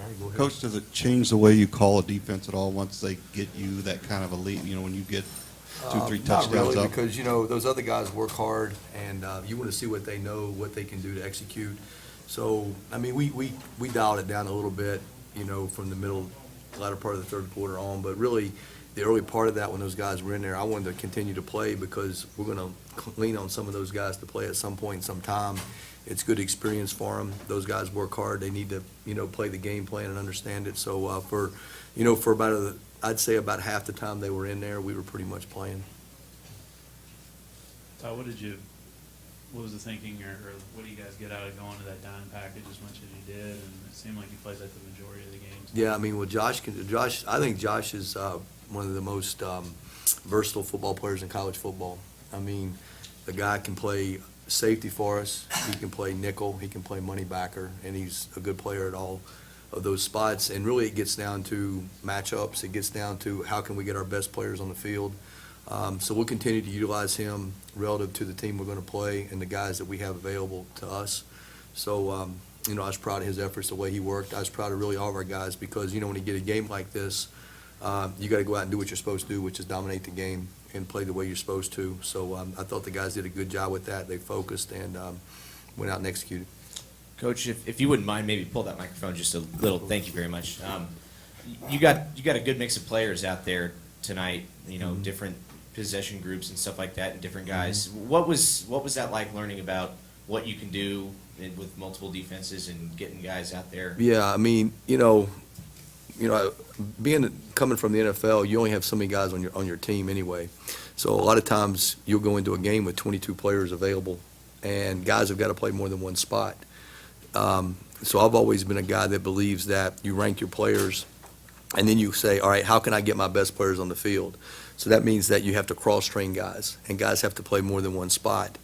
right, go ahead. Coach, does it change the way you call a defense at all once they get you that kind of a lead? You know, when you get 2-3 touchdowns Not really, up? because, you know, those other guys work hard, and you want to see what they know, what they can do to execute. So, I mean, we dialed it down a little bit, you know, from the latter part of the third quarter on, but really, the early part of that, when those guys were in there, I wanted to continue to play because we're going to lean on some of those guys to play at some point in some time. It's good experience for them. Those guys work hard. They need to, you know, play the game plan and understand it. So for about, I'd say about half the time they were in there, we were pretty much playing. Todd, what was the thinking, or what do you guys get out of going to that dime package as much as you did? And it seemed like he plays at the majority of the games. Yeah, I mean, well, I think Josh is one of the most versatile football players in college football. I mean, the guy can play safety for us, he can play nickel, he can play money backer, and he's a good player at all of those spots. And really, it gets down to matchups. It gets down to how can we get our best players on the field. So we'll continue to utilize him relative to the team we're going to play and the guys that we have available to us. So, you know, I was proud of his efforts, the way he worked. I was proud of really all of our guys because, you know, when you get a game like this, you got to go out and do what you're supposed to do, which is dominate the game and play the way you're supposed to. So I thought the guys did a good job with that. They focused and went out and executed. Coach, if you wouldn't mind, maybe pull that microphone just a little. Thank you very much. You got a good mix of players out there tonight. You know, different possession groups and stuff like that, and different guys. What was that like, learning about what you can do with multiple defenses and getting guys out there? Yeah, I mean, coming from the NFL, you only have so many guys on your team anyway. So a lot of times you'll go into a game with 22 players available, and guys have got to play more than one spot. So I've always been a guy that believes that you rank your players, and then you say, all right, how can I get my best players on the field? So that means that you have to cross-train guys, and guys have to play more than one spot.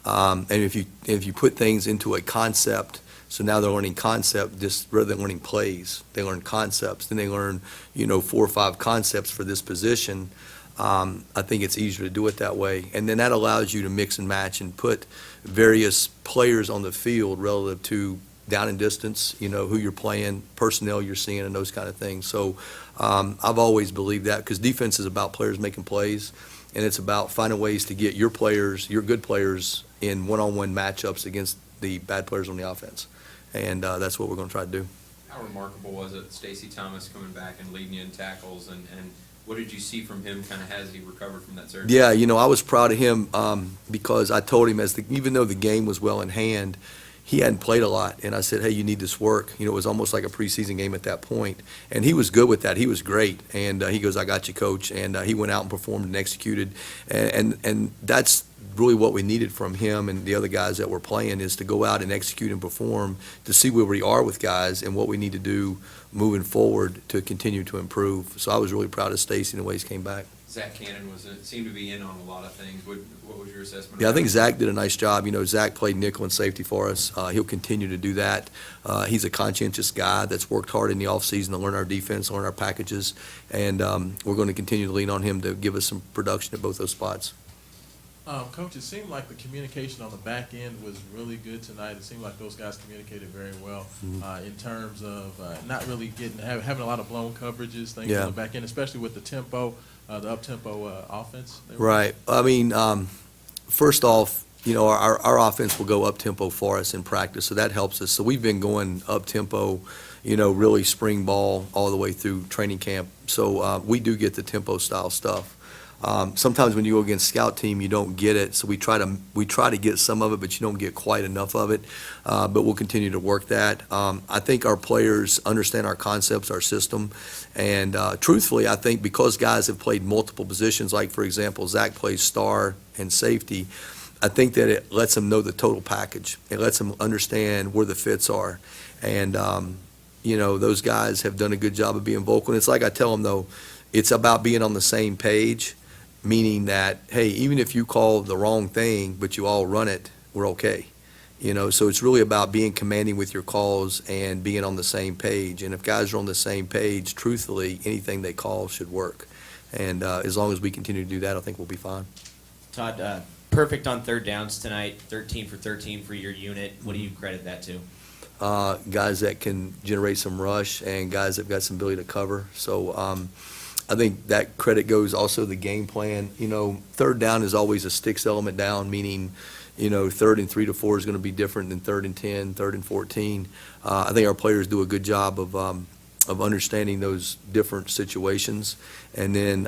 And if you put things into a concept, so now they're learning concept just rather than learning plays. They learn concepts. Then they learn, 4 or 5 concepts for this position. I think it's easier to do it that way. And then that allows you to mix and match and put various players on the field relative to down and distance, who you're playing, personnel you're seeing, and those kind of things. So I've always believed that because defense is about players making plays, and it's about finding ways to get your players, your good players, in one-on-one matchups against the bad players on the offense. And that's what we're going to try to do. How remarkable was it, Stacey Thomas coming back and leading you in tackles, and what did you see from him kind of as he recovered from that surgery? Yeah, I was proud of him because I told him even though the game was well in hand, he hadn't played a lot, and I said, hey, you need this work. It was almost like a preseason game at that point, and he was good with that. He was great, and he goes, I got you, Coach, and he went out and performed and executed, and that's really what we needed from him and the other guys that were playing, is to go out and execute and perform, to see where we are with guys and what we need to do moving forward to continue to improve. So I was really proud of Stacey and the way he came back. Zack Cannon seemed to be in on a lot of things. What was your assessment? Yeah, I think Zack did a nice job. Zack played nickel and safety for us. He'll continue to do that. He's a conscientious guy that's worked hard in the offseason to learn our defense, learn our packages, and we're going to continue to lean on him to give us some production at both those spots. Coach, it seemed like the communication on the back end was really good tonight. It seemed like those guys communicated very well in terms of not really having a lot of blown coverages, things on the back end, especially with the tempo, the up-tempo offense. Right. I mean, first off, our offense will go up-tempo for us in practice, so that helps us. So we've been going up-tempo, really spring ball all the way through training camp. So we do get the tempo-style stuff. Sometimes when you go against scout team, you don't get it, so we try to get some of it, but you don't get quite enough of it. But we'll continue to work that. I think our players understand our concepts, our system, and truthfully, I think because guys have played multiple positions, like for example, Zack plays star and safety, I think that it lets them know the total package. It lets them understand where the fits are, and those guys have done a good job of being vocal. And it's like I tell them though, it's about being on the same page. Meaning that, hey, even if you call the wrong thing, but you all run it, we're okay. So it's really about being commanding with your calls and being on the same page. And if guys are on the same page, truthfully, anything they call should work. And as long as we continue to do that, I think we'll be fine. Todd, perfect on third downs tonight, 13 for 13 for your unit. What do you credit that to? guys that can generate some rush, and guys that got some ability to cover. So I think that credit goes also the game plan. You know, third down is always a sticks element down, meaning, you know, 3rd and 3 to 4 is going to be different than 3rd and 10, 3rd and 14. I think our players do a good job of understanding those different situations. And then,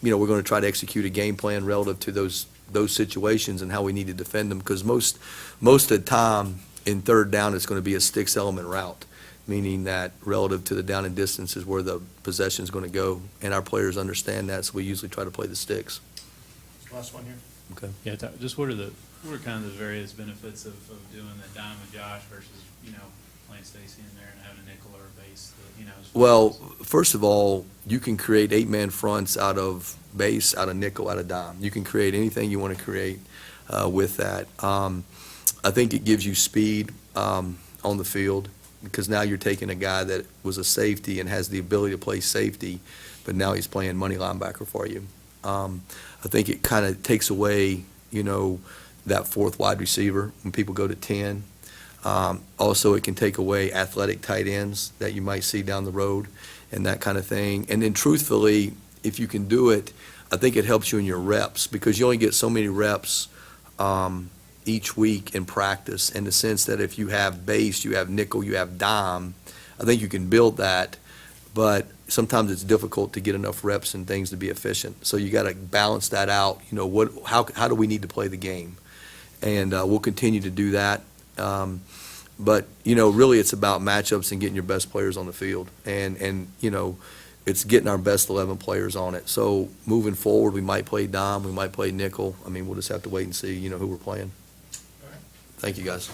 you know, we're going to try to execute a game plan relative to those situations and how we need to defend them, because most of the time in third down, it's going to be a sticks element route, meaning that relative to the down and distance is where the possession is going to go, and our players understand that, so we usually try to play the sticks. Last one here. Okay. Yeah, just what are kind of the various benefits of doing the dime with Josh versus, you know, playing Stacey in there and having a nickel or a base, you know? Well, first of all, you can create 8-man fronts out of base, out of nickel, out of dime. You can create anything you want to create with that. I think it gives you speed on the field, because now you're taking a guy that was a safety and has the ability to play safety, but now he's playing money linebacker for you. I think it kind of takes away, you know, that 4th wide receiver when people go to 10. Also, it can take away athletic tight ends that you might see down the road and that kind of thing. And then truthfully, if you can do it, I think it helps you in your reps, because you only get so many reps each week in practice, in the sense that if you have base, you have nickel, you have dime, I think you can build that, but sometimes it's difficult to get enough reps and things to be efficient. So you got to balance that out. You know, how do we need to play the game? And we'll continue to do that. But, you know, really it's about matchups and getting your best players on the field. And you know, it's getting our best 11 players on it. So moving forward, we might play dime, we might play nickel. I mean, we'll just have to wait and see, you know, who we're playing. Thank you, guys.